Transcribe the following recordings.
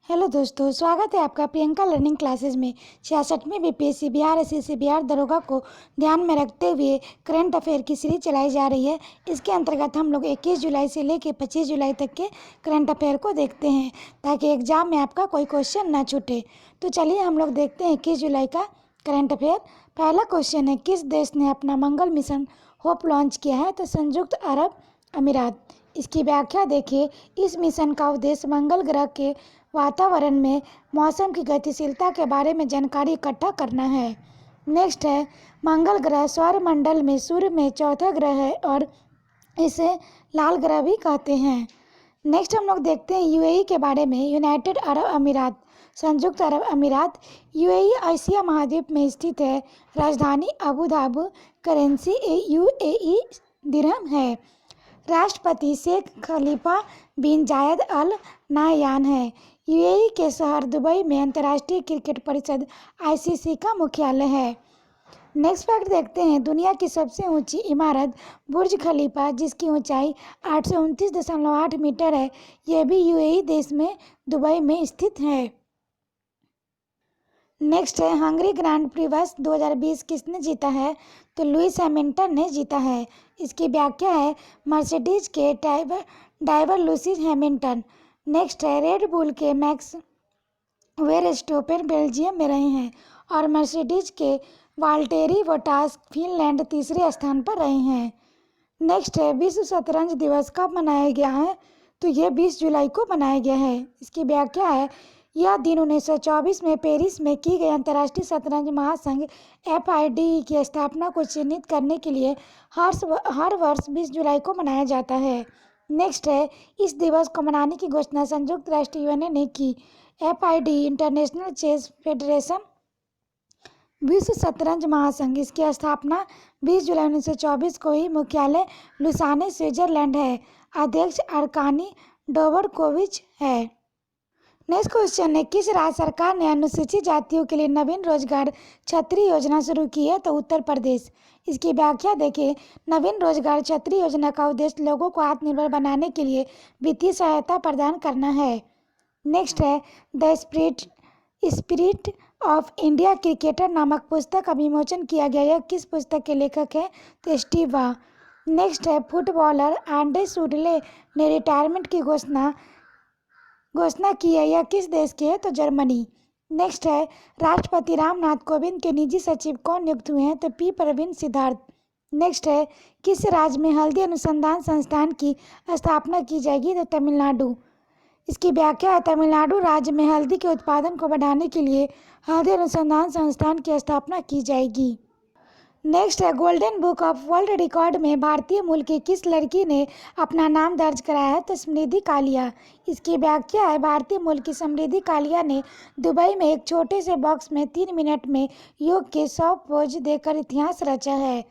Hello दोस्तों, स्वागत है आपका प्रियंका लर्निंग क्लासेस में। 66वीं बीपीएससी बिहार एसएससी बिहार दरोगा को ध्यान में रखते हुए करंट अफेयर की सीरीज चलाई जा रही है। इसके अंतर्गत हम लोग 21 जुलाई से लेकर 25 जुलाई तक के करंट अफेयर को देखते हैं ताकि एग्जाम में आपका कोई क्वेश्चन ना छूटे। तो चलिए हम लोग देखते हैं 21 जुलाई का करंट अफेयर। पहला क्वेश्चन है, किस देश ने अपना मंगल मिशन होप लॉन्च किया है? तो संयुक्त अरब अमीरात। इसकी व्याख्या देखिए। इस मिशन का उद्देश्य मंगल ग्रह के वातावरण में मौसम की गतिशीलता के बारे में जानकारी इकट्ठा करना है। नेक्स्ट है, मंगल ग्रह सौरमंडल में सूर्य में चौथा ग्रह है और इसे लाल ग्रह भी कहते हैं। नेक्स्ट हम लोग देखते हैं यूएई के बारे में। यूनाइटेड अरब अमीरात, संयुक्त अरब अमीरात। यूएई एशिया महाद्वीप में स्थित है। राजधानी अबू धाबी। करेंसी यूएई दिरहम है। राष्ट्रपति शेख खलीफा बिन जायद अल नाहयान है। यूएई के शहर दुबई में अंतर्राष्ट्रीय क्रिकेट परिषद आईसीसी का मुख्यालय है। नेक्स्ट फैक्ट देखते हैं, दुनिया की सबसे ऊंची इमारत बुर्ज खलीफा, जिसकी ऊंचाई 829.8 मीटर है, यह भी यूएई देश में दुबई में स्थित है। नेक्स्ट है, हंगरी ग्रांड प्री वर्ष 2020 किसने जीता है? तो लुइस हैमिल्टन ने जीता है। इसकी व्याख्या है, मर्सिडीज के ड्राइवर लुइस हैमिल्टन। नेक्स्ट है, रेड बुल के मैक्स वेरस्टेपेन बेल्जियम में रहे हैं और मर्सिडीज के वाल्टेरी बोटास फिनलैंड तीसरे स्थान पर रहे हैं। नेक्स्ट है, विश्व शतरंज दिवस कब मनाया गया है? तो यह 20 जुलाई को मनाया गया है। इसकी व्याख्या है, यह दिन 1924 में पेरिस में की गई अंतर्राष्ट्रीय शतरंज महासंघ FIDE की स्थापना को चिन्हित करने के लिए हर वर्ष 20 जुलाई को मनाया जाता है। नेक्स्ट है, इस दिवस को मनाने की घोषणा संयुक्त राष्ट्र यूएनए ने की। FIDE इंटरनेशनल चेस फेडरेशन विश्व शतरंज महासंघ, इसकी स्थापना 20 जुलाई 1924 को ही। मुख्यालय लुसाने स्विट्जरलैंड है। अध्यक्ष अरकानी डोबरकोविच है। नेक्स्ट क्वेश्चन है, किस राज्य सरकार ने अनुसूचित जातियों के लिए नवीन रोजगार छतरी योजना शुरू की है? तो उत्तर प्रदेश। इसकी व्याख्या देखें। नवीन रोजगार छतरी योजना का उद्देश्य लोगों को आत्मनिर्भर बनाने के लिए वित्तीय सहायता प्रदान करना है। नेक्स्ट है, the spirit of India cricketer नामक पुस्तक का विमोचन किया गया। यह किस पुस्तक के लेखक हैं? तो स्टीव वाह। नेक्स्ट है, फुटबॉलर एंडे सुडले ने रिटायरमेंट की घोषणा की है। यह किस देश के है? तो जर्मनी। नेक्स्ट है, राष्ट्रपति रामनाथ कोविंद के निजी सचिव कौन नियुक्त हुए हैं? तो पी प्रवीण सिद्धार्थ। नेक्स्ट है, किस राज्य में हल्दी अनुसंधान संस्थान की स्थापना की जाएगी? तो तमिलनाडु। इसकी व्याख्या है, तमिलनाडु राज्य में हल्दी के उत्पादन को बढ़ाने के लिए हल्दी अनुसंधान संस्थान की स्थापना की जाएगी। नेक्स्ट है, golden book of world record में भारतीय मूल की किस लड़की ने अपना नाम दर्ज कराया है? तो समृद्धि कालिया। इसकी व्याख्या है, भारतीय मूल की समृद्धि कालिया ने दुबई में एक छोटे से बॉक्स में 3 मिनट में योग के 100 पोज देकर इतिहास रचा है।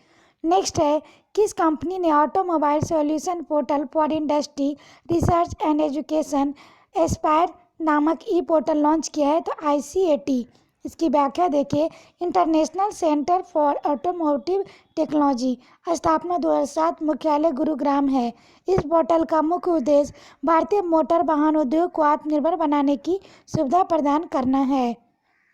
नेक्स्ट है, किस कंपनी ने automobile solution portal for industry research and education Aspire नामक ई पोर्टल लॉन्च किया है? तो ICAT। इसकी व्याख्या देखिए। International centre for automotive technology, स्थापना 2007, मुख्यालय गुरुग्राम है। इस पोर्टल का मुख्य उद्देश्य भारतीय मोटर वाहन उद्योग को आत्मनिर्भर बनाने की सुविधा प्रदान करना है।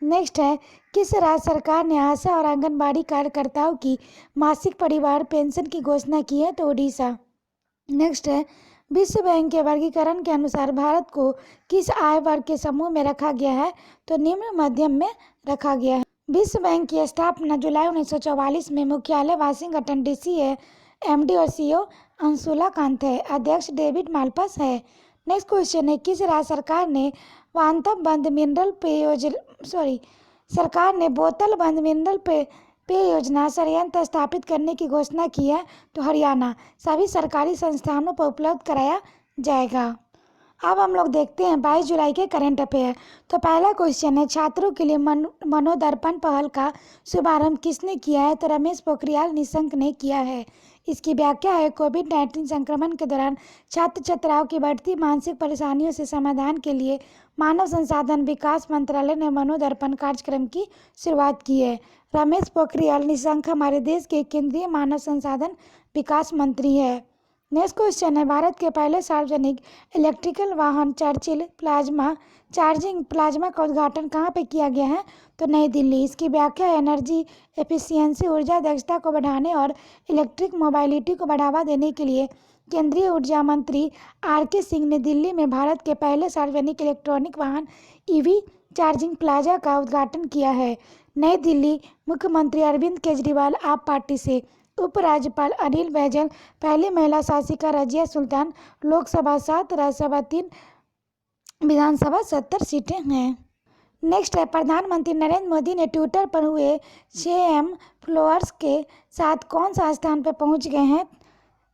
नेक्स्ट है, किस राज्य सरकार ने आशा और आंगनबाड़ी कार्यकर्ताओं की मासिक परिवार पेंशन की घोषणा की है? तो उड़ीसा। नेक्स्ट है, विश्व बैंक के वर्गीकरण के अनुसार भारत को किस आय वर्ग के समूह में रखा गया है? तो निम्न मध्यम में रखा गया है। विश्व बैंक की स्थापना जुलाई 1944 में। मुख्यालय वाशिंगटन DC है। MD और CEO अंशुला कांत है। अध्यक्ष डेविड माल्पास है। नेक्स्ट क्वेश्चन है, किस राज्य सरकार ने बोतल बंद मिनरल पेय योजना संयंत्र स्थापित करने की घोषणा की है? तो हरियाणा। सभी सरकारी संस्थानों पर उपलब्ध कराया जाएगा। अब हम लोग देखते हैं 22 जुलाई के करंट अफेयर। तो पहला क्वेश्चन है, छात्रों के लिए मनोदर्पण पहल का शुभारंभ किसने किया है? तो रमेश पोखरियाल निशंक ने किया है। इसकी व्याख्या है, कोविड-19 संक्रमण के दौरान छात्र छात्राओं की बढ़ती मानसिक परेशानियों से समाधान के लिए मानव संसाधन विकास मंत्रालय ने मनोदर्पण कार्यक्रम की शुरुआत की है। रमेश पोखरियाल निशंक हमारे देश के केंद्रीय मानव संसाधन विकास मंत्री है। नेक्स्ट क्वेश्चन है, भारत के पहले सार्वजनिक इलेक्ट्रिकल वाहन चर्चिल प्लाज्मा चार्जिंग प्लाज्मा का उद्घाटन कहाँ पे किया गया है? तो नई दिल्ली। इसकी व्याख्या है, एनर्जी एफिशिएंसी ऊर्जा दक्षता को बढ़ाने और इलेक्ट्रिक मोबाइलिटी को बढ़ावा देने के लिए केंद्रीय ऊर्जा मंत्री आर.के. सिंह ने दिल्ली में भारत के पहले सार्वजनिक इलेक्ट्रॉनिक वाहन ईवी चार्जिंग प्लाजा का उद्घाटन किया है। नई दिल्ली। मुख्यमंत्री अरविंद केजरीवाल आप पार्टी से, उपराज्यपाल अनिल बैजल, पहली महिला शासिका रजिया सुल्तान, लोकसभा 7, राज्यसभा 3, विधानसभा 70 सीटें हैं। नेक्स्ट है, प्रधानमंत्री नरेंद्र मोदी ने ट्विटर पर हुए 6M फॉलोअर्स के साथ कौन सा स्थान पर पहुंच गए हैं?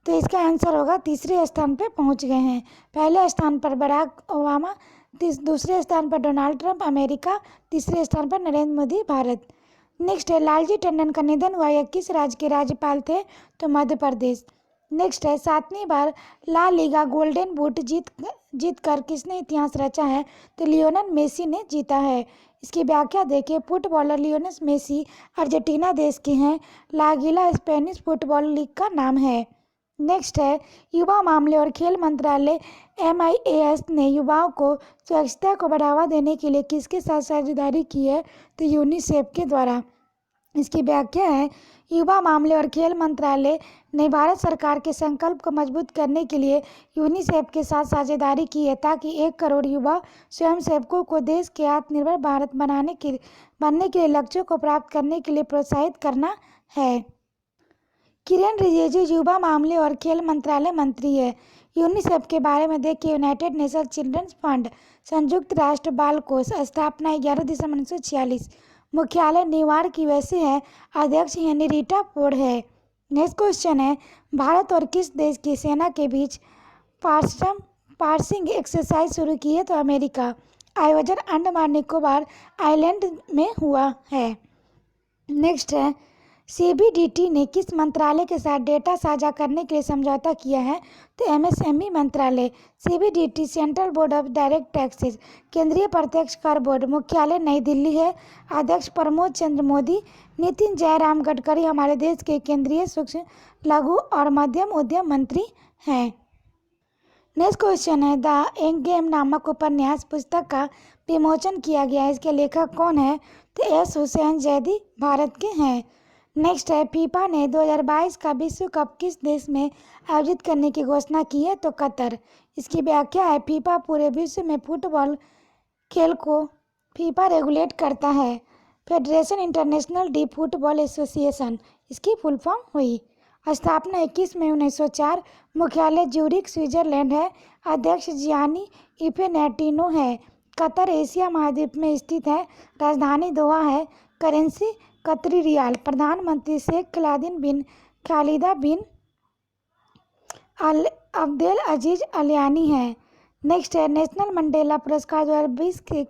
तो इसका आंसर होगा तीसरे स्थान पर पहुंच गए हैं। पहले स्थान पर बराक ओबामा, दूसरे स्थान पर डोनाल्ड ट्रंप अमेरिका, तीसरे स्थान पर नरेंद्र मोदी भारत। नेक्स्ट है, लालजी टंडन का निधन हुआ, यह किस राज्य के राज्यपाल थे? तो मध्य प्रदेश। नेक्स्ट है, 7वीं बार ला लीगा गोल्डन बूट जीत कर किसने इतिहास रचा है? तो लियोनेल मेसी ने जीता है। इसकी व्याख्या देखिए, फुटबॉलर लियोनेल मेसी अर्जेंटीना देश के हैं। La Liga Spanish football league का नाम है। नेक्स्ट है, युवा मामले और खेल मंत्रालय MIAS ने युवाओं को स्वच्छता को बढ़ावा देने के लिए किसके साथ साझेदारी की है? तो यूनिसेफ के द्वारा। इसकी व्याख्या है, युवा मामले और खेल मंत्रालय ने भारत सरकार के संकल्प को मजबूत करने के लिए यूनिसेफ के साथ साझेदारी की है ताकि 1 करोड़ युवा स्वयंसेवकों को देश के आत्मनिर्भर भारत बनने के लिए लक्ष्यों को प्राप्त करने के लिए प्रोत्साहित करना है। किरेन रिजिजू युवा मामले और खेल मंत्रालय मंत्री है। यूनिसेफ के बारे में देखिए, यूनाइटेड नेशन चिल्ड्रंस फंड, संयुक्त राष्ट्र बाल कोष, स्थापना 11 दिसंबर 1946, मुख्यालय न्यूयॉर्क यूएसए है, अध्यक्ष हेनरिटा फोर्ड है। नेक्स्ट क्वेश्चन है, भारत और किस देश की सेना के बीच पार्सिंग एक्सरसाइज शुरू की है? तो अमेरिका। आयोजन अंडमान निकोबार आइलैंड में हुआ है। नेक्स्ट है, CBDT ने किस मंत्रालय के साथ डेटा साझा करने के लिए समझौता किया है? तो MSME मंत्रालय। CBDT central board of direct taxes, केंद्रीय प्रत्यक्ष कर बोर्ड, मुख्यालय नई दिल्ली है, अध्यक्ष प्रमोद चंद्र मोदी। नितिन जयराम गडकरी हमारे देश के केंद्रीय सूक्ष्म लघु और मध्यम उद्यम मंत्री हैं। नेक्स्ट क्वेश्चन है, द एंड गेम नामक उपन्यास पुस्तक का विमोचन किया गया है, इसके लेखक कौन है? तो S. हुसैन जैदी भारत के हैं। नेक्स्ट है, फीफा ने 2022 का विश्व कप किस देश में आयोजित करने की घोषणा की है? तो कतर। इसकी व्याख्या है, फीफा पूरे विश्व में फुटबॉल खेल को फीफा रेगुलेट करता है। Federation international D football association इसकी फुल फॉर्म हुई। स्थापना 21 मई 1904, मुख्यालय ज्यूरिख स्विट्जरलैंड है, अध्यक्ष जियानी इन्फेंटिनो है। कतर एशिया महाद्वीप में स्थित है, राजधानी दोहा है, करेंसी कतरी रियाल। प्रधानमंत्री शेख खलादीन बिन खालिदा बिन अब्देल अजीज अलियानी है। नेक्स्ट है, नेशनल मंडेला पुरस्कार 2020 के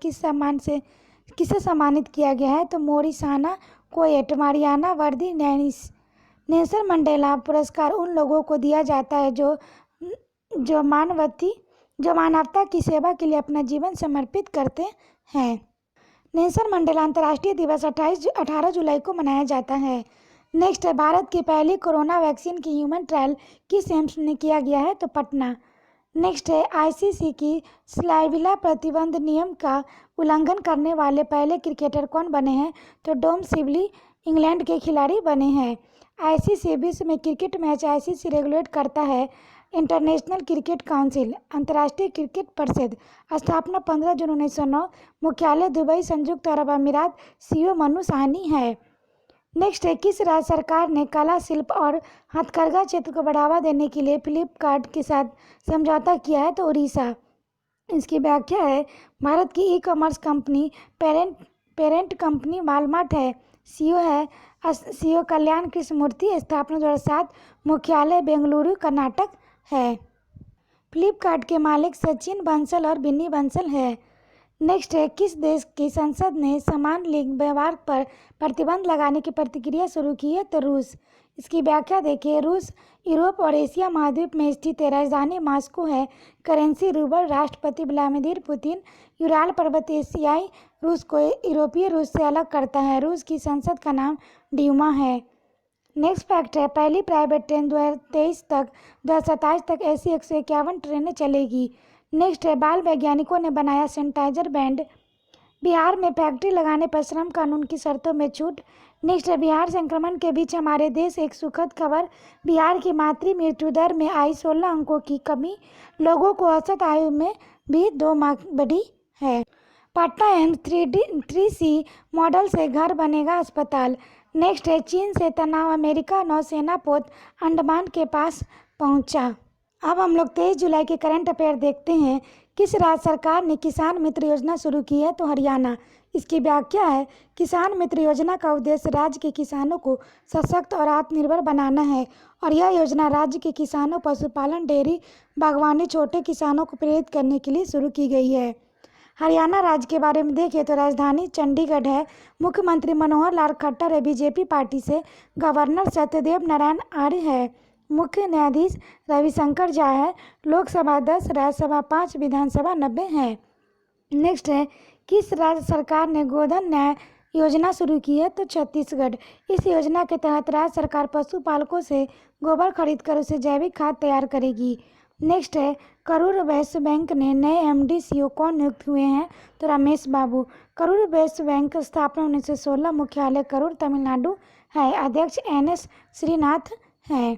किसे सम्मानित किया गया है? तो मोरिसाना कोएट, मारियाना वर्दी नैनिस। नेल्सन मंडेला पुरस्कार उन लोगों को दिया जाता है जो मानवता की सेवा के लिए अपना जीवन समर्पित करते हैं। नेल्सन मंडेला अंतर्राष्ट्रीय दिवस 18 जुलाई को मनाया जाता है। नेक्स्ट है, भारत की पहली कोरोना वैक्सीन की ह्यूमन ट्रायल किस एम्स में किया गया है? तो पटना। नेक्स्ट है, ICC की स्लाइविला प्रतिबंध नियम का उल्लंघन करने वाले पहले क्रिकेटर कौन बने हैं? तो डोम सिबली इंग्लैंड के खिलाड़ी बने हैं। ICC विश्व में क्रिकेट मैच ICC रेगुलेट करता है। इंटरनेशनल क्रिकेट काउंसिल, अंतर्राष्ट्रीय क्रिकेट परिषद, स्थापना 15 जून 1909, मुख्यालय दुबई संयुक्त अरब अमीरात, CEO मनु साहनी है। नेक्स्ट है, किस राज्य सरकार ने कला शिल्प और हथकरघा क्षेत्र को बढ़ावा देने के लिए फ्लिपकार्ट के साथ समझौता किया है? तो उड़ीसा। इसकी व्याख्या है, भारत की e-commerce company parent company Walmart है, CEO कल्याण कृष्णमूर्ति, स्थापना 2007, मुख्यालय बेंगलुरु कर्नाटक है। फ्लिपकार्ट के मालिक सचिन बंसल और बिन्नी बंसल है। नेक्स्ट है, किस देश की संसद ने समान लिंग व्यवहार पर प्रतिबंध लगाने की प्रक्रिया शुरू की है? तो रूस। इसकी व्याख्या देखिए, रूस यूरोप और एशिया महाद्वीप में स्थित है, राजधानी मॉस्को है, करेंसी रूबल, राष्ट्रपति व्लादिमीर पुतिन। यूराल पर्वत एशियाई रूस को यूरोपीय रूस से अलग करता है। रूस की संसद का नाम ड्यूमा है। नेक्स्ट फैक्ट है, पहली प्राइवेट ट्रेन 2027 तक ऐसी 151 ट्रेनें चलेगी। नेक्स्ट है, बाल वैज्ञानिकों ने बनाया सैनिटाइजर बैंड। बिहार में फैक्ट्री लगाने पर श्रम कानून की शर्तों में छूट। नेक्स्ट है, बिहार संक्रमण के बीच हमारे देश एक सुखद खबर, बिहार की मातृ मृत्यु दर में आई 16 अंकों की कमी, लोगों को औसत आयु में भी 2 माह बढ़ी है। पटना एम्स 3C मॉडल से घर बनेगा अस्पताल। नेक्स्ट है, चीन से तनाव, अमेरिका नौसेना पोत अंडमान के पास पहुंचा। अब हम लोग 23 जुलाई के करंट अफेयर देखते हैं। किस राज्य सरकार ने किसान मित्र योजना शुरू की है? तो हरियाणा। इसकी व्याख्या है, किसान मित्र योजना का उद्देश्य राज्य के किसानों को सशक्त और आत्मनिर्भर बनाना है और यह योजना राज्य के किसानों, पशुपालन, डेयरी, बागवानी, छोटे किसानों को प्रेरित करने के लिए शुरू की गई है। हरियाणा राज्य के बारे में देखें तो राजधानी चंडीगढ़ है, मुख्यमंत्री मनोहर लाल खट्टर है बीजेपी पार्टी से, गवर्नर सत्यदेव नारायण आर्य है, मुख्य न्यायाधीश रविशंकर झा है, लोकसभा 10, राज्यसभा 5, विधानसभा 90 है। नेक्स्ट है, किस राज्य सरकार ने गोधन न्याय योजना शुरू की है? तो छत्तीसगढ़। इस योजना के तहत राज्य सरकार पशुपालकों से गोबर खरीदकर उसे जैविक खाद तैयार करेगी। नेक्स्ट है, करूर वैश्य बैंक ने नए MD CEO कौन नियुक्त हुए हैं? तो रमेश बाबू। करूर वैश्य बैंक की स्थापना 1916, मुख्यालय करूर तमिलनाडु है, अध्यक्ष NS श्रीनाथ है।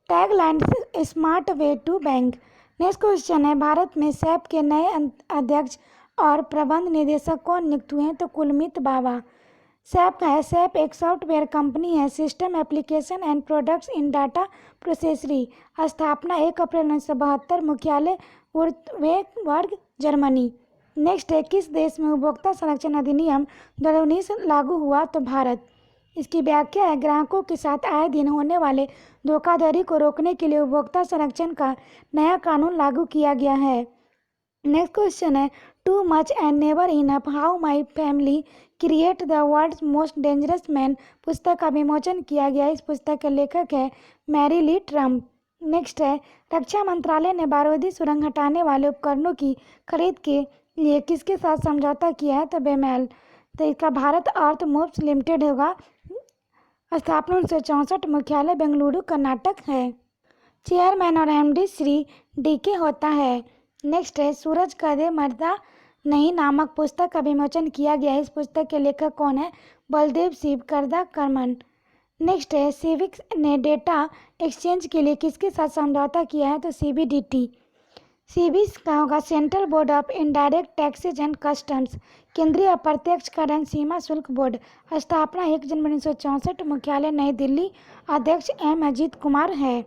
Tagline, smart way to bank. Next question है, भारत में सैप के नए अध्यक्ष और प्रबंध निदेशक कौन नियुक्त हुए हैं? तो कुलमित बावा। सैप एक सॉफ्टवेयर कंपनी है, system application and products in data processing. स्थापना 1 अप्रैल 1972, मुख्यालय वुर्तबर्ग, जर्मनी। नेक्स्ट है, किस देश में उपभोक्ता संरक्षण अधिनियम 2019 लागू हुआ? तो भारत। इसकी व्याख्या है, ग्राहकों के साथ आए दिन होने वाले धोखाधड़ी को रोकने के लिए उपभोक्ता संरक्षण का नया कानून लागू किया गया है। नेक्स्ट क्वेश्चन है, too much and never enough, how my family create the world's most dangerous man पुस्तक का विमोचन किया गया। इस पुस्तक के लेखक है मैरी ली ट्रम्प। नेक्स्ट है, रक्षा मंत्रालय ने बारूदी सुरंग हटाने वाले उपकरणों की खरीद के लिए किसके साथ समझौता किया है? तो बेमेल। तो इसका भारत अर्थ मूव्स लिमिटेड होगा। स्थापना 1964, मुख्यालय बेंगलुरु, कर्नाटक है। चेयरमैन और MD श्री DK होता है। नेक्स्ट है, सूरज कदे मरदा नहीं नामक पुस्तक का विमोचन किया गया है। इस पुस्तक के लेखक कौन है? बलदेव शिव करदा करमन। नेक्स्ट है, सिविक्स ने डेटा एक्सचेंज के लिए किसके साथ समझौता किया है? तो CBDT। सीबीस का होगा central board of indirect taxes and customs, केंद्रीय अप्रत्यक्ष कर एवं सीमा शुल्क बोर्ड। स्थापना 1 जनवरी 1964, मुख्यालय नई दिल्ली, अध्यक्ष M अजीत कुमार है।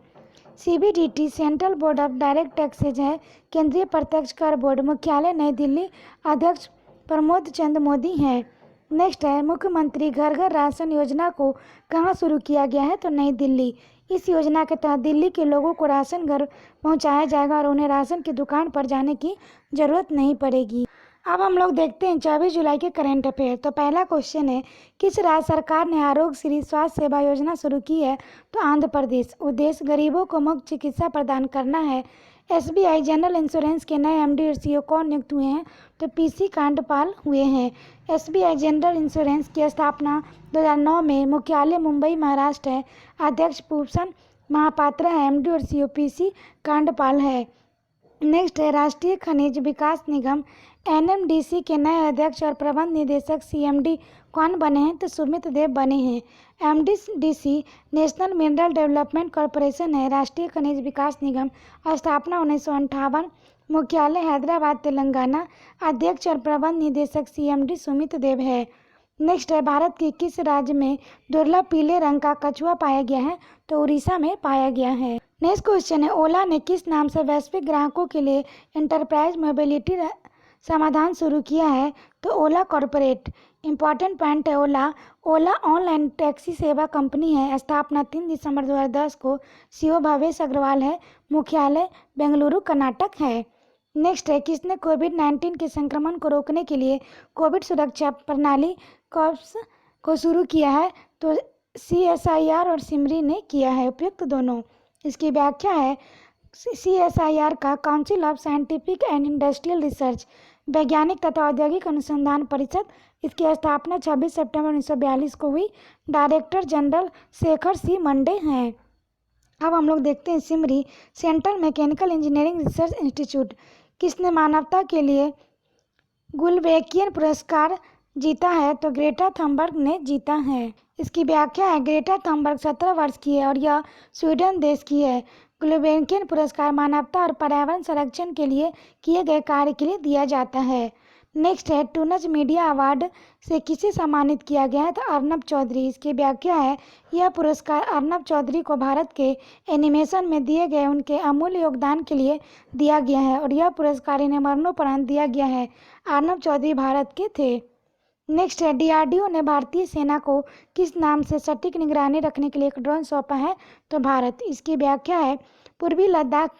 CBDT central board of direct taxes है, केंद्रीय प्रत्यक्ष कर बोर्ड, मुख्यालय नई दिल्ली, अध्यक्ष प्रमोद चंद मोदी हैं। नेक्स्ट है, मुख्यमंत्री घर घर राशन योजना को कहाँ शुरू किया गया है? तो नई दिल्ली। इस योजना के तहत दिल्ली के लोगों को राशन घर पहुंचाया जाएगा और उन्हें राशन की दुकान पर जाने की जरूरत नहीं पड़ेगी। अब हम लोग देखते हैं 24 जुलाई के करंट अफेयर। तो पहला क्वेश्चन है, किस राज्य सरकार ने आरोग्य श्री स्वास्थ्य सेवा योजना शुरू की है? तो आंध्र प्रदेश। उद्देश्य गरीबों को मुफ्त चिकित्सा प्रदान करना है। SBI जनरल इंश्योरेंस के नए MD और CEO कौन नियुक्त हुए हैं? तो PC कांडपाल हुए हैं। SBI जनरल इंश्योरेंस की स्थापना 2009 में, मुख्यालय मुंबई, महाराष्ट्र है, अध्यक्ष भूषण महापात्रा है, MD और CEO PC कांडपाल है। नेक्स्ट है, राष्ट्रीय खनिज विकास निगम NMDC के नए अध्यक्ष और प्रबंध निदेशक CMD कौन बने हैं? तो सुमित देव बने हैं। MDC national mineral development corporation है, राष्ट्रीय खनिज विकास निगम। स्थापना 1958, मुख्यालय हैदराबाद, तेलंगाना, अध्यक्ष और प्रबंध निदेशक CMD सुमित देव है। नेक्स्ट है, भारत के किस राज्य में दुर्लभ पीले रंग का कछुआ पाया गया है? तो उड़ीसा में पाया गया है। नेक्स्ट क्वेश्चन है, ओला ने किस नाम से वैश्विक ग्राहकों के लिए एंटरप्राइज मोबिलिटी समाधान शुरू किया है? तो ओला कॉर्पोरेट। इंपॉर्टेंट पॉइंट है, ओला ऑनलाइन टैक्सी सेवा कंपनी है। स्थापना 3 दिसंबर 2010 को, CEO भावेश अग्रवाल है, मुख्यालय बेंगलुरु, कर्नाटक है। नेक्स्ट है, किसने कोविड-19 के संक्रमण को रोकने के लिए कोविड सुरक्षा प्रणाली कॉर्प्स को शुरू किया है? तो CSIR और सिमरी ने किया है, उपयुक्त दोनों। इसकी व्याख्या है, CSIR का council of scientific and industrial research, वैज्ञानिक तथा औद्योगिक अनुसंधान परिषद, इसकी स्थापना 26 सितंबर 1942 को हुई। डायरेक्टर जनरल शेखर सी मंडे हैं। अब हम लोग देखते हैं Simri central mechanical engineering research institute किसने मानवता के लिए गुलबेकियर पुरस्कार जीता है? तो ग्रेटा थनबर्ग ने जीता है। इसकी व्याख्या है, ग्रेटा थनबर्ग 17 वर्ष की है और यह स्वीडन देश की है। गुलबेकियर पुरस्कार मानवता और पर्यावरण संरक्षण के लिए किए गए कार्य के लिए दिया जाता है। नेक्स्ट है, टूनज मीडिया अवार्ड से किसे सम्मानित किया गया है? तो अर्नब चौधरी। इसकी व्याख्या है, यह पुरस्कार अर्नब चौधरी को भारत के एनिमेशन में दिए गए उनके अमूल्य योगदान के लिए दिया गया है और यह पुरस्कार इन्हें मरणोपरांत दिया गया है। अर्नब चौधरी भारत के थे। नेक्स्ट है, डीआरडीओ ने भारतीय सेना को किस नाम से सटीक निगरानी रखने के लिए एक ड्रोन सौंपा है? तो भारत। इसकी व्याख्या है, पूर्वी लद्दाख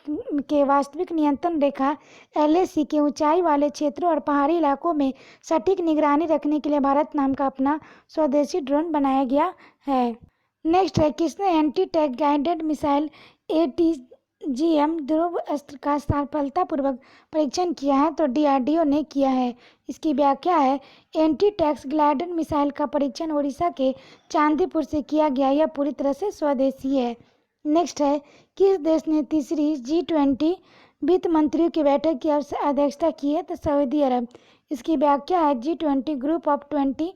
के वास्तविक नियंत्रण रेखा LAC के ऊंचाई वाले क्षेत्रों और पहाड़ी इलाकों में सटीक निगरानी रखने के लिए भारत नाम का अपना स्वदेशी ड्रोन बनाया गया है। नेक्स्ट है, किसने anti tank guided missile ATGM ध्रुव अस्त्र का सफलतापूर्वक परीक्षण किया है? तो DRDO ने किया है। इसकी व्याख्या है, एंटी टैंक गाइडेड मिसाइल का परीक्षण ओडिशा के चांदीपुर से किया गया। यह पूरी तरह से स्वदेशी है। नेक्स्ट है, किस देश ने तीसरी G20 वित्त मंत्रियों की बैठक की अध्यक्षता की है? तो सऊदी अरब। इसकी व्याख्या है, G20 ग्रुप ऑफ 20।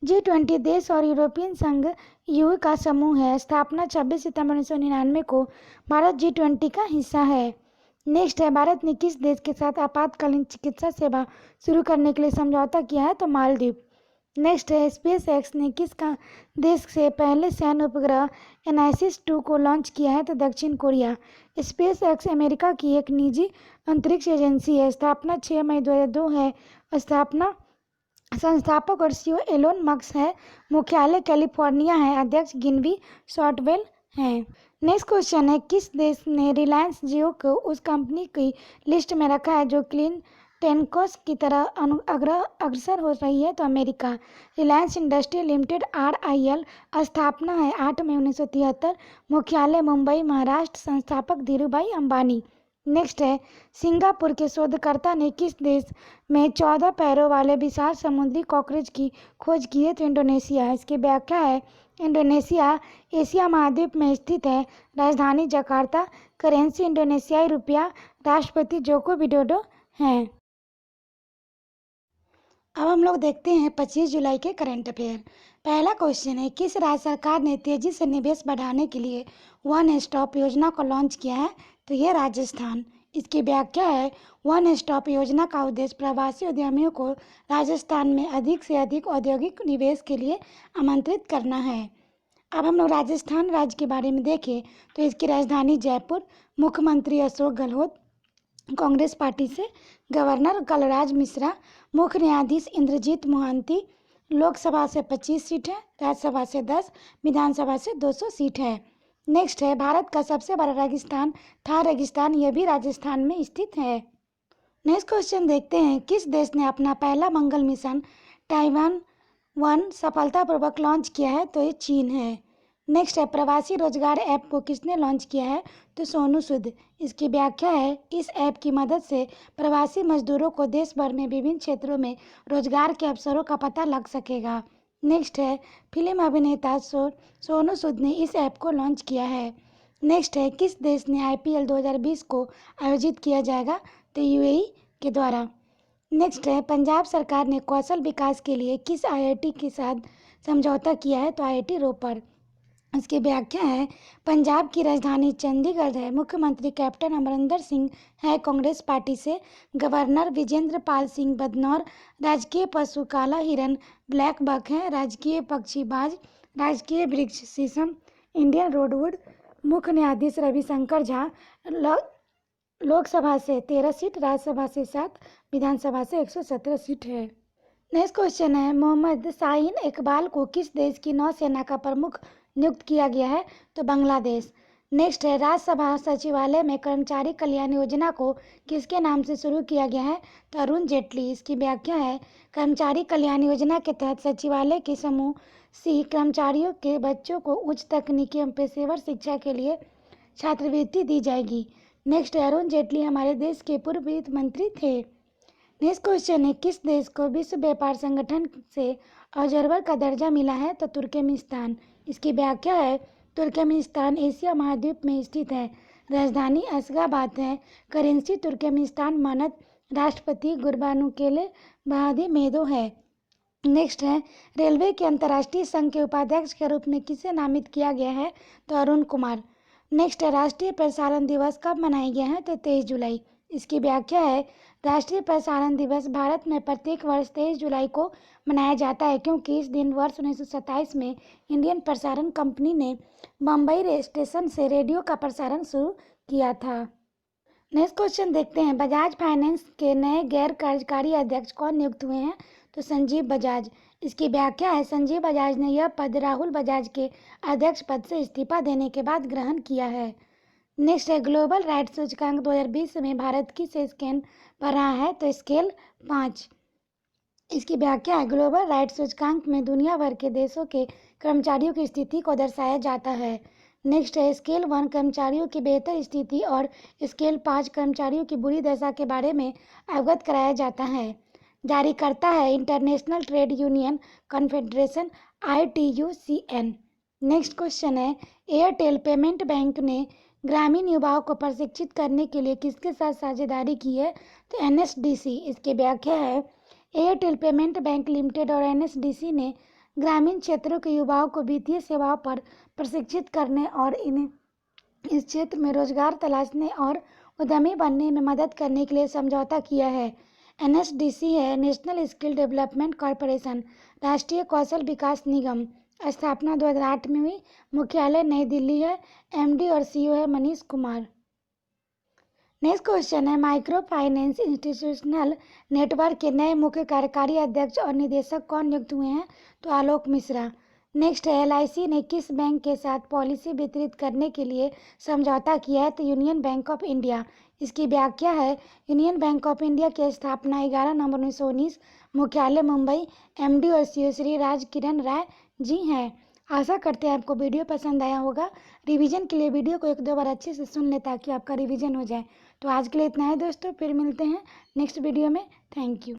G20 देश और यूरोपियन संघ EU का समूह है। स्थापना 26 सितंबर 1999 को। भारत G20 का हिस्सा है। नेक्स्ट है, भारत ने किस देश के साथ आपातकालीन चिकित्सा सेवा शुरू करने के लिए समझौता किया है? तो मालदीव। नेक्स्ट है, स्पेस एक्स ने किस का देश से पहले सैन्य उपग्रह एनालिसिस 2 को लॉन्च किया है? तो दक्षिण कोरिया। स्पेस एक्स अमेरिका की एक निजी अंतरिक्ष एजेंसी है। स्थापना 6 मई 2002 है। संस्थापक और CEO एलोन मस्क है। मुख्यालय कैलिफोर्निया है। अध्यक्ष गिनवी शॉर्टवेल हैं। नेक्स्ट क्वेश्चन है, किस देश ने रिलायंस जियो को उस कंपनी की लिस्ट में रखा है जो क्लीन टेनकोस की तरह अग्रसर हो रही है? तो America. Reliance industry limited RIL। स्थापना है 8 मई 1973। मुख्यालय मुंबई महाराष्ट्र। संस्थापक धीरूभाई अंबानी। नेक्स्ट है, सिंगापुर के शोधकर्ता ने किस देश में 14 पैरों वाले विशाल समुद्री कॉकरोच की खोज की है? तो इंडोनेशिया। इसकी व्याख्या है, इंडोनेशिया एशिया महाद्वीप में स्थित है। राजधानी जकार्ता। करेंसी इंडोनेशियाई रुपया। राष्ट्रपति जोको विडोडो हैं। अब हम लोग देखते हैं 25 जुलाई के करंट अफेयर। पहला क्वेश्चन है, किस राज्य सरकार ने तेजी से निवेश बढ़ाने के लिए वन स्टॉप योजना को लॉन्च किया है? तो ये राजस्थान। इसकी व्याख्या है, वन स्टॉप योजना का उद्देश्य प्रवासी उद्यमियों को राजस्थान में अधिक से अधिक औद्योगिक निवेश के लिए आमंत्रित करना है। अब हम लोग राजस्थान राज्य के बारे में देखें तो इसकी राजधानी जयपुर। मुख्यमंत्री अशोक गहलोत। कांग्रेस पार्टी से गवर्नर कलराज मिश्रा। मुख्य न्यायाधीश इंद्रजीत मोहंती। लोकसभा से 25 सीट है। राज्यसभा से 10। विधानसभा से 200 सीट है। नेक्स्ट है, भारत का सबसे बड़ा रेगिस्तान थार रेगिस्तान, यह भी राजस्थान में स्थित है। नेक्स्ट क्वेश्चन देखते हैं, किस देश ने अपना पहला मंगल मिशन टाइवान 1 सफलतापूर्वक लॉन्च किया है? तो ये चीन है। नेक्स्ट है, प्रवासी रोजगार ऐप को किसने लॉन्च किया है? तो सोनू सूद। इसकी व्याख्या है, इस ऐप की मदद से प्रवासी मजदूरों को देश भर में विभिन्न क्षेत्रों में रोजगार के अवसरों का पता लग सकेगा। नेक्स्ट है, फिल्म अभिनेता सोनू सूद ने इस ऐप को लॉन्च किया है। नेक्स्ट है, किस देश ने IPL 2020 को आयोजित किया जाएगा? तो UAE के द्वारा। नेक्स्ट है, पंजाब सरकार ने कौशल विकास के लिए किस IIT के साथ समझौता किया है? तो IIT रोपड़। इसकी व्याख्या है, पंजाब की राजधानी चंडीगढ़ है। मुख्यमंत्री कैप्टन अमरिंदर सिंह है कांग्रेस पार्टी से। गवर्नर विजेंद्र पाल सिंह बदनौर। राजकीय पशु काला हिरन ब्लैक बक है। राजकीय पक्षी बाज। राजकीय वृक्ष शीशम इंडियन रोडवुड। मुख्य न्यायाधीश रविशंकर झा। लोकसभा से 13 सीट। राज्यसभा से 7। विधानसभा से 117 सीट है। नेक्स्ट क्वेश्चन है, मोहम्मद शाहीन इकबाल को किस देश की नौसेना का प्रमुख नियुक्त किया गया है? तो बांग्लादेश। नेक्स्ट है, राज्यसभा सचिवालय में कर्मचारी कल्याण योजना को किसके नाम से शुरू किया गया है? तो अरुण जेटली। इसकी व्याख्या है, कर्मचारी कल्याण योजना के तहत सचिवालय के समूह C कर्मचारियों के बच्चों को उच्च तकनीकी एवं पेशेवर शिक्षा के लिए छात्रवृत्ति दी जाएगी। नेक्स्ट है, अरुण जेटली हमारे देश के पूर्व वित्त मंत्री थे। नेक्स्ट क्वेश्चन है, किस देश को विश्व व्यापार संगठन से ऑब्जर्वर का दर्जा मिला है? तो तुर्कमेनिस्तान। इसकी व्याख्या है, तुर्कमेनिस्तान एशिया महाद्वीप में स्थित है। राजधानी अशगाबाद है। Currency Turkmenistan. मानद राष्ट्रपति गुरबानुकेले मेदो है। नेक्स्ट है, रेलवे के अंतर्राष्ट्रीय संघ के उपाध्यक्ष के रूप में किसे नामित किया गया है? तो अरुण कुमार। नेक्स्ट है, राष्ट्रीय प्रसारण दिवस कब मनाया गया है? तो 23 जुलाई। इसकी व्याख्या है, राष्ट्रीय प्रसारण दिवस भारत में प्रत्येक वर्ष 23 जुलाई को मनाया जाता है, क्योंकि इस दिन वर्ष 1927 में इंडियन प्रसारण कंपनी ने बम्बई स्टेशन से रेडियो का प्रसारण शुरू किया था। नेक्स्ट क्वेश्चन देखते हैं, बजाज फाइनेंस के नए गैर कार्यकारी अध्यक्ष कौन नियुक्त हुए हैं? तो संजीव बजाज। इसकी व्याख्या है, संजीव बजाज ने यह पद राहुल बजाज के अध्यक्ष पद से इस्तीफा देने के बाद ग्रहण किया है। नेक्स्ट है, ग्लोबल राइट सूचकांक 2020 में भारत किस स्केल पर रहा है? तो स्केल 5। इसकी व्याख्या है, ग्लोबल राइट सूचकांक में दुनिया भर के देशों के कर्मचारियों की स्थिति को दर्शाया जाता है। नेक्स्ट है, स्केल 1 कर्मचारियों की बेहतर स्थिति और स्केल 5 कर्मचारियों की बुरी दशा के बारे में अवगत कराया जाता है। जारी करता है international trade union confederation ITUCN। Next question है, एयरटेल पेमेंट बैंक ने ग्रामीण युवाओं को प्रशिक्षित करने के लिए किसके साथ साझेदारी की है? तो NSDC। इसकी व्याख्या है, एयरटेल पेमेंट बैंक लिमिटेड और NSDC ने ग्रामीण क्षेत्रों के युवाओं को वित्तीय सेवाओं पर प्रशिक्षित करने और इन्हें इस क्षेत्र में रोजगार तलाशने और उद्यमी बनने में मदद करने के लिए समझौता किया है। NSDC है नेशनल स्किल डेवलपमेंट कॉरपोरेशन, राष्ट्रीय कौशल विकास निगम। स्थापना 2008 में हुई। मुख्यालय नई दिल्ली है। MD और CEO है मनीष कुमार। नेक्स्ट क्वेश्चन है, माइक्रो फाइनेंस इंस्टीट्यूशनल नेटवर्क के नए मुख्य कार्यकारी अध्यक्ष और निदेशक कौन नियुक्त हुए हैं? तो आलोक मिश्रा। नेक्स्ट है, LIC ने किस बैंक के साथ पॉलिसी वितरित करने के लिए समझौता किया है? तो यूनियन बैंक ऑफ इंडिया। इसकी व्याख्या है, यूनियन बैंक ऑफ इंडिया की स्थापना 11 नवंबर 1919, मुख्यालय मुंबई। MD और CEO श्री राज किरण राय जी हैं। आशा करते हैं आपको वीडियो पसंद आया होगा। रिवीजन के लिए वीडियो को 1-2 बार अच्छे से सुन लें ताकि आपका रिवीजन हो जाए। तो आज के लिए इतना है दोस्तों, फिर मिलते हैं नेक्स्ट वीडियो में। Thank you.